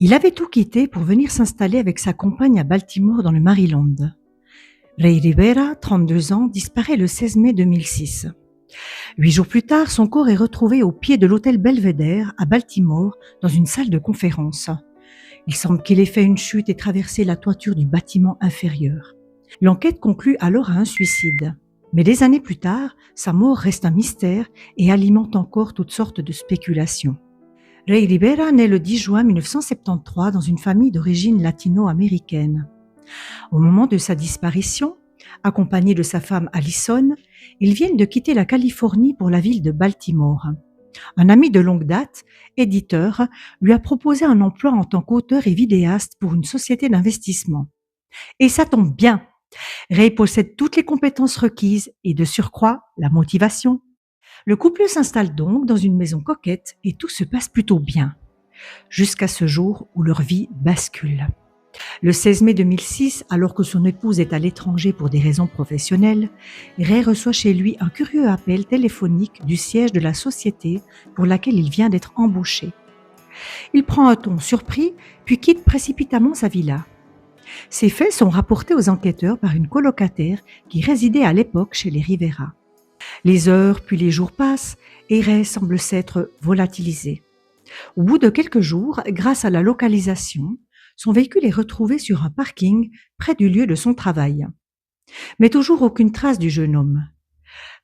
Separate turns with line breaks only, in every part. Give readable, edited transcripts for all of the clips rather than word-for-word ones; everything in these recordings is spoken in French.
Il avait tout quitté pour venir s'installer avec sa compagne à Baltimore dans le Maryland. Ray Rivera, 32 ans, disparaît le 16 mai 2006. 8 jours plus tard, son corps est retrouvé au pied de l'hôtel Belvedere à Baltimore dans une salle de conférence. Il semble qu'il ait fait une chute et traversé la toiture du bâtiment inférieur. L'enquête conclut alors à un suicide. Mais des années plus tard, sa mort reste un mystère et alimente encore toutes sortes de spéculations. Ray Rivera naît le 10 juin 1973 dans une famille d'origine latino-américaine. Au moment de sa disparition, accompagné de sa femme Allison, ils viennent de quitter la Californie pour la ville de Baltimore. Un ami de longue date, éditeur, lui a proposé un emploi en tant qu'auteur et vidéaste pour une société d'investissement. Et ça tombe bien, Ray possède toutes les compétences requises et de surcroît la motivation. Le couple s'installe donc dans une maison coquette et tout se passe plutôt bien, jusqu'à ce jour où leur vie bascule. Le 16 mai 2006, alors que son épouse est à l'étranger pour des raisons professionnelles, Ray reçoit chez lui un curieux appel téléphonique du siège de la société pour laquelle il vient d'être embauché. Il prend un ton surpris, puis quitte précipitamment sa villa. Ces faits sont rapportés aux enquêteurs par une colocataire qui résidait à l'époque chez les Rivera. Les heures puis les jours passent et Ray semble s'être volatilisé. Au bout de quelques jours, grâce à la localisation, son véhicule est retrouvé sur un parking près du lieu de son travail. Mais toujours aucune trace du jeune homme.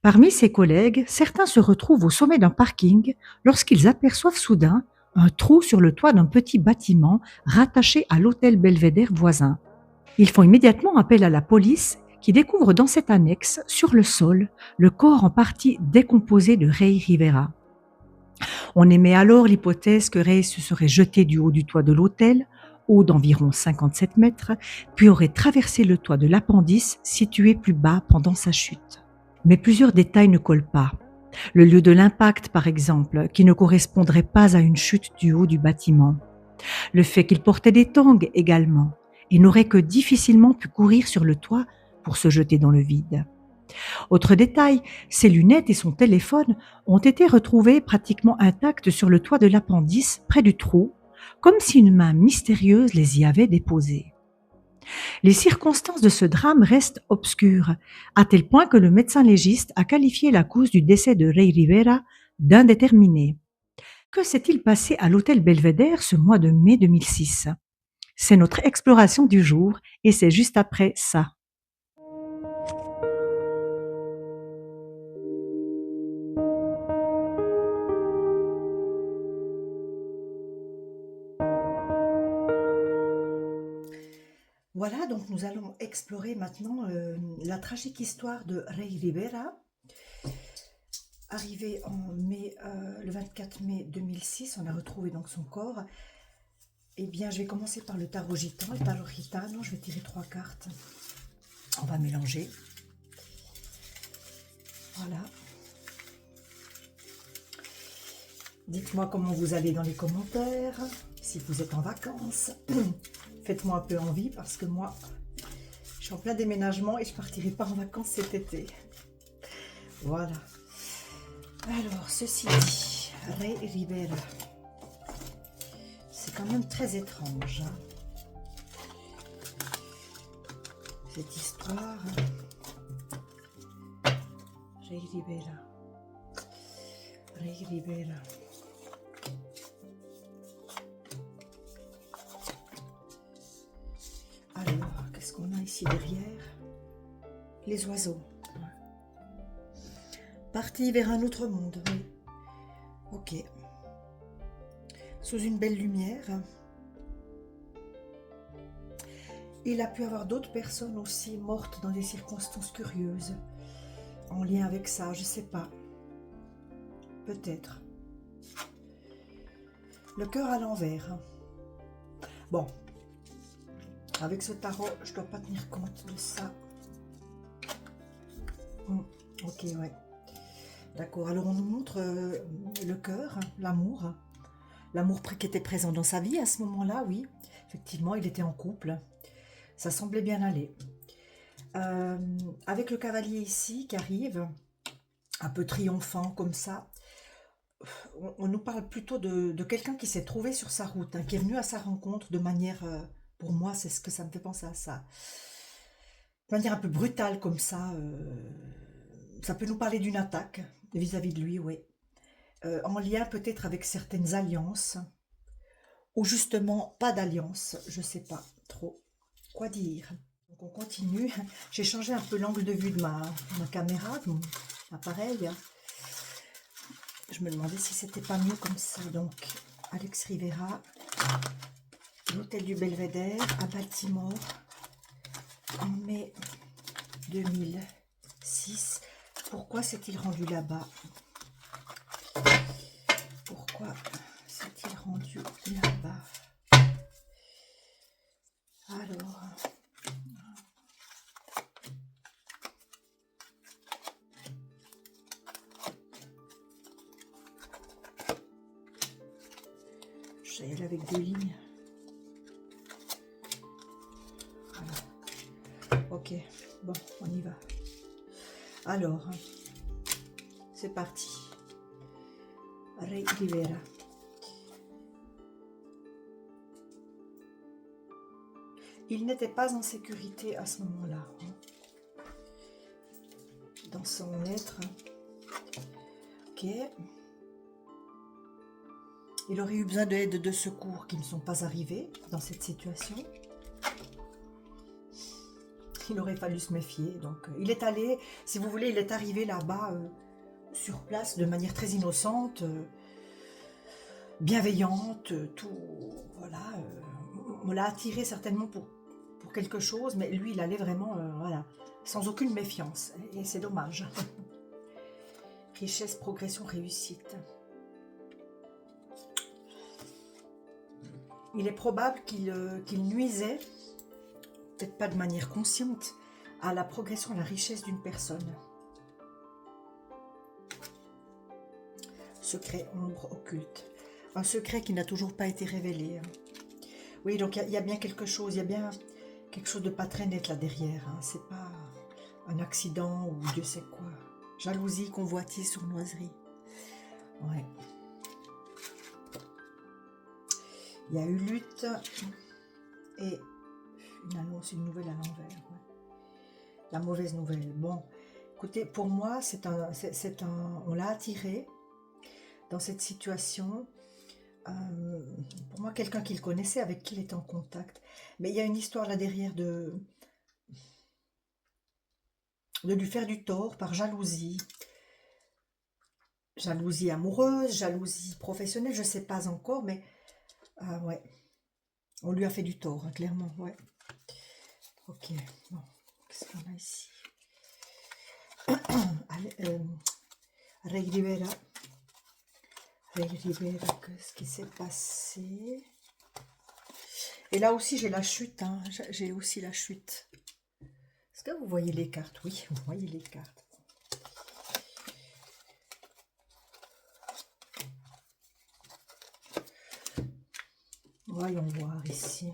Parmi ses collègues, certains se retrouvent au sommet d'un parking lorsqu'ils aperçoivent soudain un trou sur le toit d'un petit bâtiment rattaché à l'hôtel Belvedere voisin. Ils font immédiatement appel à la police qui découvre dans cette annexe, sur le sol, le corps en partie décomposé de Ray Rivera. On émet alors l'hypothèse que Ray se serait jeté du haut du toit de l'hôtel, haut d'environ 57 mètres, puis aurait traversé le toit de l'appendice situé plus bas pendant sa chute. Mais plusieurs détails ne collent pas. Le lieu de l'impact, par exemple, qui ne correspondrait pas à une chute du haut du bâtiment. Le fait qu'il portait des tongs également, et n'aurait que difficilement pu courir sur le toit pour se jeter dans le vide. Autre détail, ses lunettes et son téléphone ont été retrouvés pratiquement intacts sur le toit de l'appendice, près du trou, comme si une main mystérieuse les y avait déposés. Les circonstances de ce drame restent obscures, à tel point que le médecin légiste a qualifié la cause du décès de Ray Rivera d'indéterminée. Que s'est-il passé à l'hôtel Belvedere ce mois de mai 2006 ? C'est notre exploration du jour et c'est juste après ça. Voilà, donc nous allons explorer maintenant la tragique histoire de Ray Rivera. Arrivé le 24 mai 2006, on a retrouvé donc son corps. Eh bien, je vais commencer par le tarot gitan. Le tarot gitano, je vais tirer 3 cartes. On va mélanger. Voilà. Dites-moi comment vous allez dans les commentaires, si vous êtes en vacances. Faites-moi un peu envie parce que moi, je suis en plein déménagement et je ne partirai pas en vacances cet été. Voilà. Alors, ceci dit, Ray Rivera, c'est quand même très étrange, hein, cette histoire. Ray Rivera. Ray Rivera. Alors, qu'est-ce qu'on a ici derrière? Les oiseaux. Parti vers un autre monde, oui. Ok. Sous une belle lumière. Il a pu avoir d'autres personnes aussi mortes dans des circonstances curieuses. En lien avec ça, je sais pas. Peut-être. Le cœur à l'envers. Bon. Avec ce tarot, je dois pas tenir compte de ça. Ok, ouais. D'accord, alors on nous montre le cœur, l'amour. L'amour qui était présent dans sa vie à ce moment-là, oui. Effectivement, il était en couple. Ça semblait bien aller. Avec le cavalier ici qui arrive, un peu triomphant comme ça. on nous parle plutôt de quelqu'un qui s'est trouvé sur sa route, hein, qui est venu à sa rencontre de manière, pour moi, c'est ce que ça me fait penser à ça, de manière un peu brutale comme ça. Ça peut nous parler d'une attaque vis-à-vis de lui, oui. En lien peut-être avec certaines alliances, ou justement pas d'alliance, je sais pas trop quoi dire. Donc on continue. J'ai changé un peu l'angle de vue de ma caméra, de mon appareil. Je me demandais si c'était pas mieux comme ça. Donc, Alex Rivera, l'hôtel du Belvédère à Baltimore, en mai 2006. Pourquoi s'est-il rendu là-bas? Pourquoi s'est-il rendu là-bas? Alors, je vais y aller avec deux lignes. Voilà. Ok, bon, on y va. Alors, c'est parti. Ray Rivera. Il n'était pas en sécurité à ce moment-là. Dans son être. Ok. Il aurait eu besoin d'aide, de secours qui ne sont pas arrivés dans cette situation. Il aurait fallu se méfier. Donc, il est allé, si vous voulez, il est arrivé là-bas sur place de manière très innocente, bienveillante, tout. Voilà. On l'a attiré certainement pour quelque chose, mais lui, il allait vraiment, voilà, sans aucune méfiance. Et c'est dommage. Richesse, progression, réussite. Il est probable qu'il nuisait, peut-être pas de manière consciente, à la progression, à la richesse d'une personne. Secret, ombre, occulte. Un secret qui n'a toujours pas été révélé. Oui, donc il y a bien quelque chose, il y a bien quelque chose de pas très net là derrière. Hein. C'est pas un accident ou Dieu sait quoi. Jalousie, convoitise, sournoiserie. Ouais. Il y a eu lutte et une annonce, une nouvelle à l'envers. Ouais. La mauvaise nouvelle. Bon, écoutez, pour moi, on l'a attiré dans cette situation. Pour moi, quelqu'un qu'il connaissait, avec qui il était en contact. Mais il y a une histoire là derrière de lui faire du tort par jalousie. Jalousie amoureuse, jalousie professionnelle, je ne sais pas encore, mais ouais, on lui a fait du tort, hein, clairement, ouais. Ok, bon, qu'est-ce qu'on a ici? Allez, Ray Rivera. Ray Rivera, qu'est-ce qui s'est passé? Et là aussi, j'ai la chute, hein, j'ai aussi la chute. Est-ce que vous voyez les cartes? Oui, vous voyez les cartes. Voyons voir ici.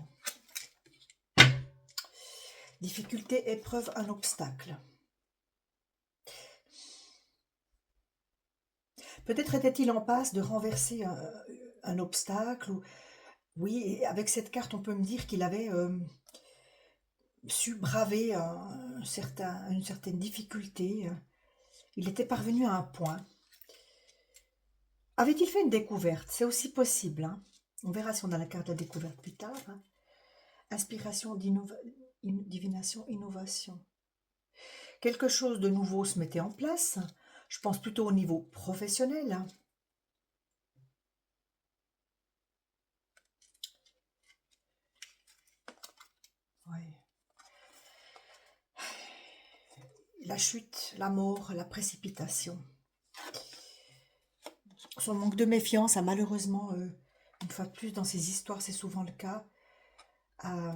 Difficulté, épreuve, un obstacle. Peut-être était-il en passe de renverser un obstacle. Ou... Oui, et avec cette carte, on peut me dire qu'il avait su braver une certaine difficulté. Il était parvenu à un point. Avait-il fait une découverte? C'est aussi possible. Hein. On verra si on a la carte de la découverte plus tard. Hein. Inspiration, divination, innovation. Quelque chose de nouveau se mettait en place. Je pense plutôt au niveau professionnel. Ouais. La chute, la mort, la précipitation. Son manque de méfiance a malheureusement, une fois de plus dans ces histoires, c'est souvent le cas, a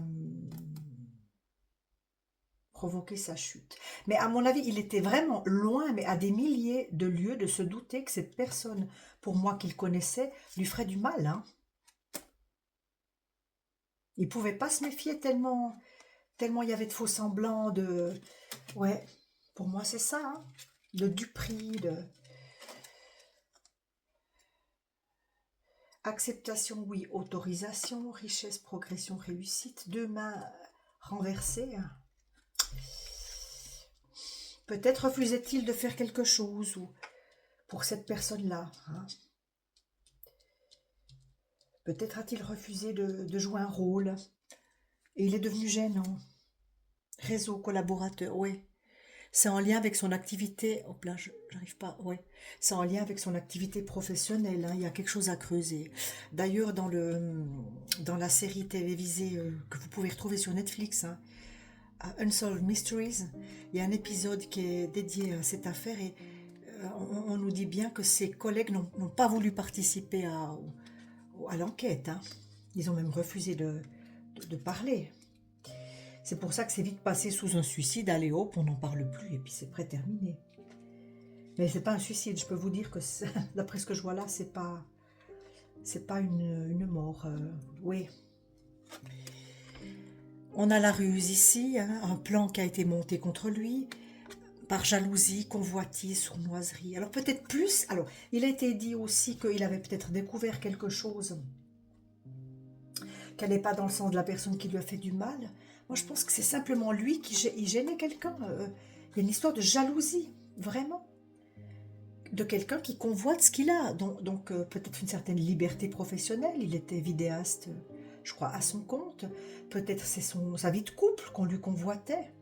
provoqué sa chute. Mais à mon avis, il était vraiment loin, mais à des milliers de lieues, de se douter que cette personne, pour moi qu'il connaissait, lui ferait du mal. Hein. Il ne pouvait pas se méfier tellement il y avait de faux semblants, de... Ouais, pour moi c'est ça, hein. De duperie, de... Acceptation, oui. Autorisation, richesse, progression, réussite. Deux mains renversées. Peut-être refusait-il de faire quelque chose ou pour cette personne-là. Hein. Peut-être a-t-il refusé de jouer un rôle. Et il est devenu gênant. Réseau, collaborateur, oui. C'est en lien avec son activité. Hop là, j'arrive pas. Ouais. C'est en lien avec son activité professionnelle. Hein. Il y a quelque chose à creuser. D'ailleurs, dans la série télévisée que vous pouvez retrouver sur Netflix, hein, Unsolved Mysteries, il y a un épisode qui est dédié à cette affaire et on nous dit bien que ses collègues n'ont pas voulu participer à l'enquête. Hein. Ils ont même refusé de parler. C'est pour ça que c'est vite passé sous un suicide. Allez hop, on n'en parle plus et puis c'est prêt terminé. Mais c'est pas un suicide. Je peux vous dire que d'après ce que je vois là, c'est pas une mort. Oui. On a la ruse ici, hein, un plan qui a été monté contre lui par jalousie, convoitise, sournoiserie. Alors peut-être plus. Alors il a été dit aussi qu'il avait peut-être découvert quelque chose qu'elle n'est pas dans le sens de la personne qui lui a fait du mal. Moi, je pense que c'est simplement lui qui gênait quelqu'un. Il y a une histoire de jalousie, vraiment. De quelqu'un qui convoite ce qu'il a. Donc peut-être une certaine liberté professionnelle. Il était vidéaste, je crois, à son compte. Peut-être c'est sa vie de couple qu'on lui convoitait.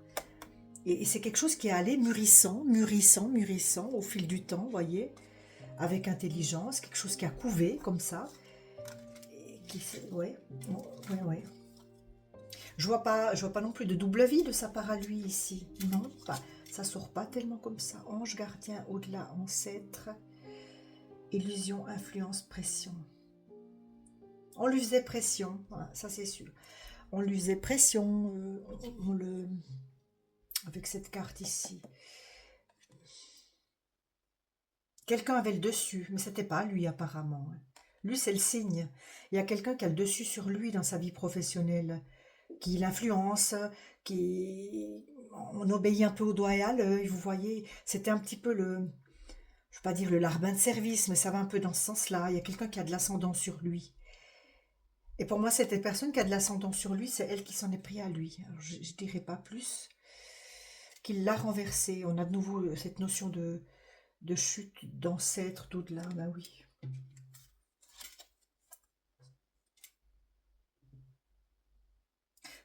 Et c'est quelque chose qui est allé mûrissant au fil du temps, vous voyez, avec intelligence, quelque chose qui a couvé comme ça. Ouais. Je vois pas non plus de double vie de sa part à lui ici. Non, pas. Ça sort pas tellement comme ça. Ange gardien, au-delà, ancêtre, illusion, influence, pression. On lui faisait pression, voilà, ça c'est sûr. On lui faisait pression, avec cette carte ici. Quelqu'un avait le dessus, mais c'était pas lui apparemment. Lui, c'est le signe. Il y a quelqu'un qui a le dessus sur lui dans sa vie professionnelle, qui l'influence, on obéit un peu au doigt et à l'œil, vous voyez. C'était un petit peu je ne veux pas dire le larbin de service, mais ça va un peu dans ce sens-là. Il y a quelqu'un qui a de l'ascendant sur lui. Et pour moi, cette personne qui a de l'ascendant sur lui, c'est elle qui s'en est pris à lui. Alors, je ne dirais pas plus qu'il l'a renversé. On a de nouveau cette notion de chute, d'ancêtre, d'au-delà, ben oui.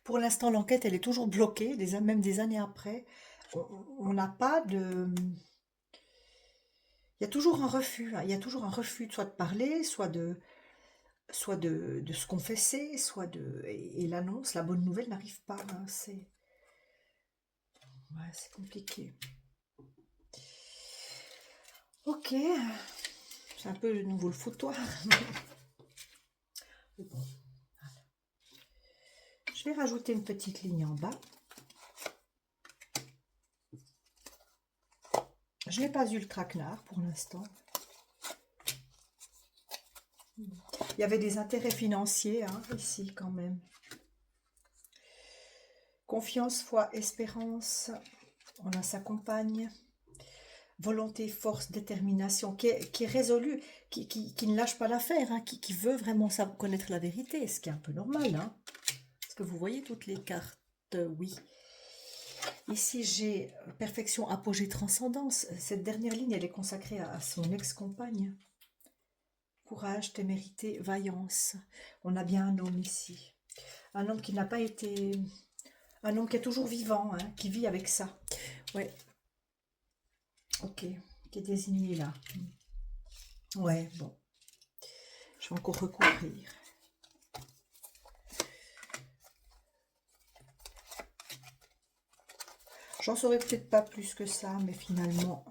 Pour l'instant, l'enquête, elle est toujours bloquée, même des années après. On n'a pas de... Il y a toujours un refus, hein. Il y a toujours un refus, soit de parler, soit de se confesser, et l'annonce, la bonne nouvelle n'arrive pas. Hein. C'est compliqué. Ok, c'est un peu de nouveau le foutoir. Bon. Je vais rajouter une petite ligne en bas. Je n'ai pas eu le traquenard pour l'instant. Il y avait des intérêts financiers hein, ici quand même. Confiance, foi, espérance. On a sa compagne. Volonté, force, détermination, qui est résolue, qui ne lâche pas l'affaire, hein, qui veut vraiment connaître la vérité, ce qui est un peu normal. Hein. Est-ce que vous voyez toutes les cartes? Oui. Ici, j'ai perfection, apogée, transcendance. Cette dernière ligne, elle est consacrée à son ex-compagne. Courage, témérité, vaillance. On a bien un homme ici. Un homme qui n'a pas été... Un homme qui est toujours vivant, hein, qui vit avec ça. Ouais. Ok, qui est désigné là. Ouais, bon. Je vais encore recouvrir. J'en saurais peut-être pas plus que ça, mais finalement...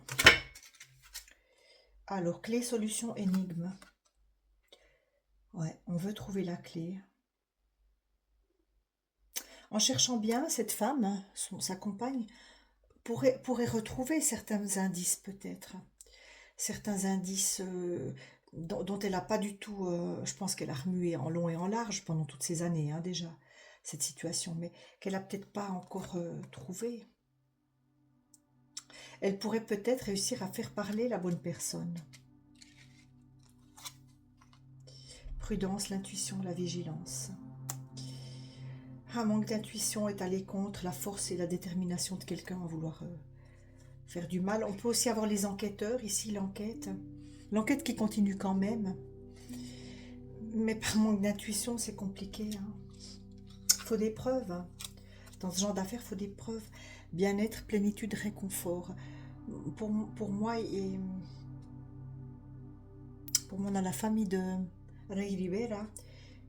Alors, clé, solution, énigme. Ouais, on veut trouver la clé. En cherchant bien, cette femme, sa compagne, pourrait retrouver certains indices peut-être. Certains indices dont elle n'a pas du tout... je pense qu'elle a remué en long et en large pendant toutes ces années hein, déjà, cette situation, mais qu'elle n'a peut-être pas encore trouvé. Elle pourrait peut-être réussir à faire parler la bonne personne. prudence, l'intuition, la vigilance. Un manque d'intuition est aller contre la force et la détermination de quelqu'un à vouloir faire du mal. On peut aussi avoir les enquêteurs, ici l'enquête qui continue quand même. Mais par manque d'intuition, c'est compliqué. Il faut des preuves. Dans ce genre d'affaires, il faut des preuves. Bien-être, plénitude, réconfort. Pour moi, et pour moi, on a la famille de Rey Rivera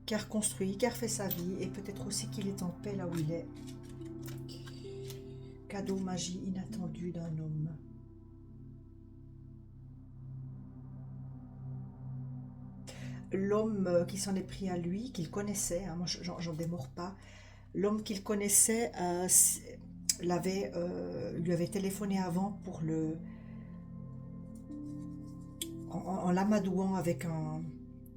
qui a reconstruit, qui a refait sa vie, et peut-être aussi qu'il est en paix là où il est. Cadeau, magie inattendue d'un homme. L'homme qui s'en est pris à lui, qu'il connaissait, moi j'en démords pas, l'homme qu'il connaissait lui avait téléphoné avant pour en l'amadouant avec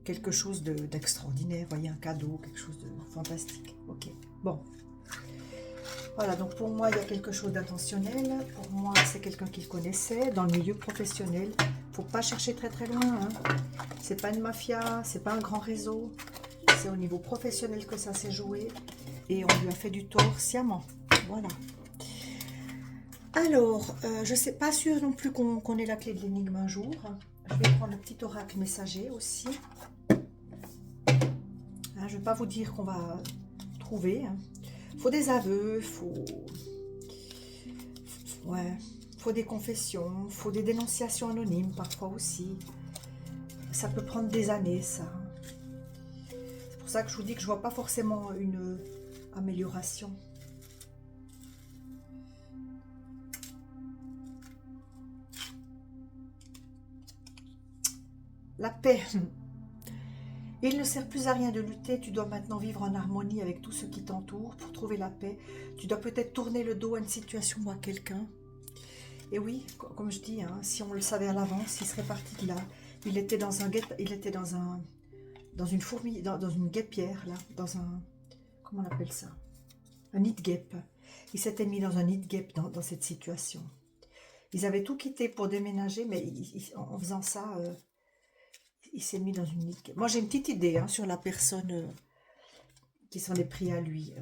quelque chose d'extraordinaire, voyez, un cadeau, quelque chose de fantastique. Ok, bon. Voilà, donc pour moi, il y a quelque chose d'intentionnel. Pour moi, c'est quelqu'un qu'il connaissait dans le milieu professionnel. Faut pas chercher très très loin. C'est pas une mafia, c'est pas un grand réseau. C'est au niveau professionnel que ça s'est joué. Et on lui a fait du tort sciemment. Voilà. Alors, je sais pas sûr non plus qu'on ait la clé de l'énigme un jour. Je vais prendre le petit oracle messager aussi. Je ne vais pas vous dire qu'on va trouver. Faut des aveux, faut des confessions, faut des dénonciations anonymes parfois aussi. Ça peut prendre des années, ça. C'est pour ça que je vous dis que je vois pas forcément une amélioration. La paix. Il ne sert plus à rien de lutter, tu dois maintenant vivre en harmonie avec tout ce qui t'entoure pour trouver la paix. Tu dois peut-être tourner le dos à une situation ou à quelqu'un. Et oui, comme je dis, si on le savait à l'avance, il serait parti de là. Il était dans une guêpière, là, dans un, comment on appelle ça? Un nid de guêpe. Il s'était mis dans un nid de guêpe dans cette situation. Ils avaient tout quitté pour déménager, mais en faisant ça... il s'est mis dans une nid de guêpe. Moi, j'ai une petite idée sur la personne qui s'en est pris à lui.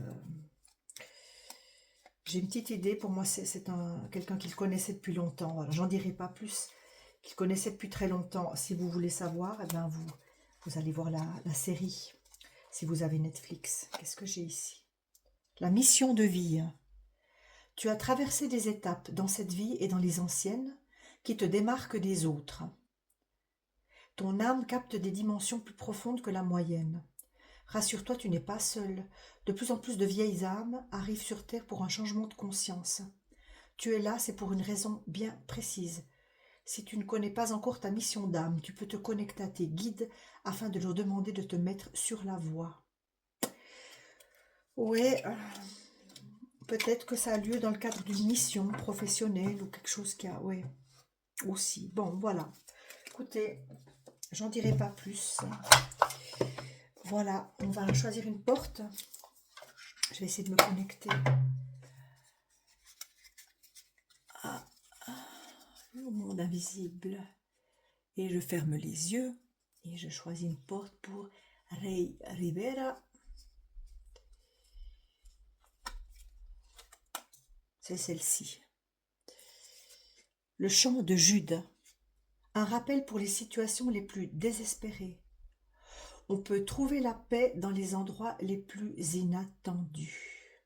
J'ai une petite idée. Pour moi, c'est quelqu'un qu'il connaissait depuis longtemps. Voilà. J'en dirai pas plus. Qu'il connaissait depuis très longtemps. Si vous voulez savoir, eh bien vous allez voir la série. Si vous avez Netflix. Qu'est-ce que j'ai ici? La mission de vie. Tu as traversé des étapes dans cette vie et dans les anciennes qui te démarquent des autres. Ton âme capte des dimensions plus profondes que la moyenne. Rassure-toi, tu n'es pas seul. De plus en plus de vieilles âmes arrivent sur Terre pour un changement de conscience. Tu es là, c'est pour une raison bien précise. Si tu ne connais pas encore ta mission d'âme, tu peux te connecter à tes guides afin de leur demander de te mettre sur la voie. Ouais, peut-être que ça a lieu dans le cadre d'une mission professionnelle ou quelque chose qui a... Ouais, aussi. Bon, voilà. Écoutez... J'en dirai pas plus. Voilà, on va choisir une porte. Je vais essayer de me connecter au monde invisible. Et je ferme les yeux et je choisis une porte pour Rey Rivera. C'est celle-ci. Le chant de Jude. Un rappel pour les situations les plus désespérées. On peut trouver la paix dans les endroits les plus inattendus.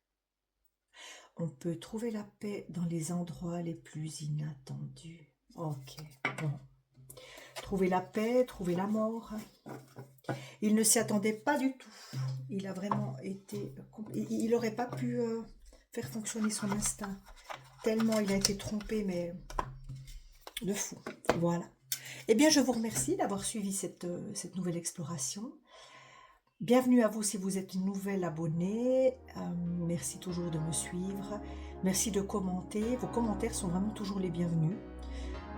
On peut trouver la paix dans les endroits les plus inattendus. Ok, bon. Trouver la paix, trouver la mort. Il ne s'y attendait pas du tout. Il a vraiment été... Il n'aurait pas pu faire fonctionner son instinct. Tellement il a été trompé, mais de fou. Voilà. Eh bien, je vous remercie d'avoir suivi cette nouvelle exploration. Bienvenue à vous si vous êtes nouvel abonné. Merci toujours de me suivre. Merci de commenter. Vos commentaires sont vraiment toujours les bienvenus.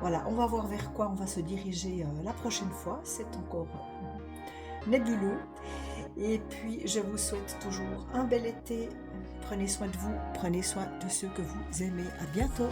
Voilà, on va voir vers quoi on va se diriger la prochaine fois. C'est encore nébuleux. Et puis, je vous souhaite toujours un bel été. Prenez soin de vous. Prenez soin de ceux que vous aimez. À bientôt.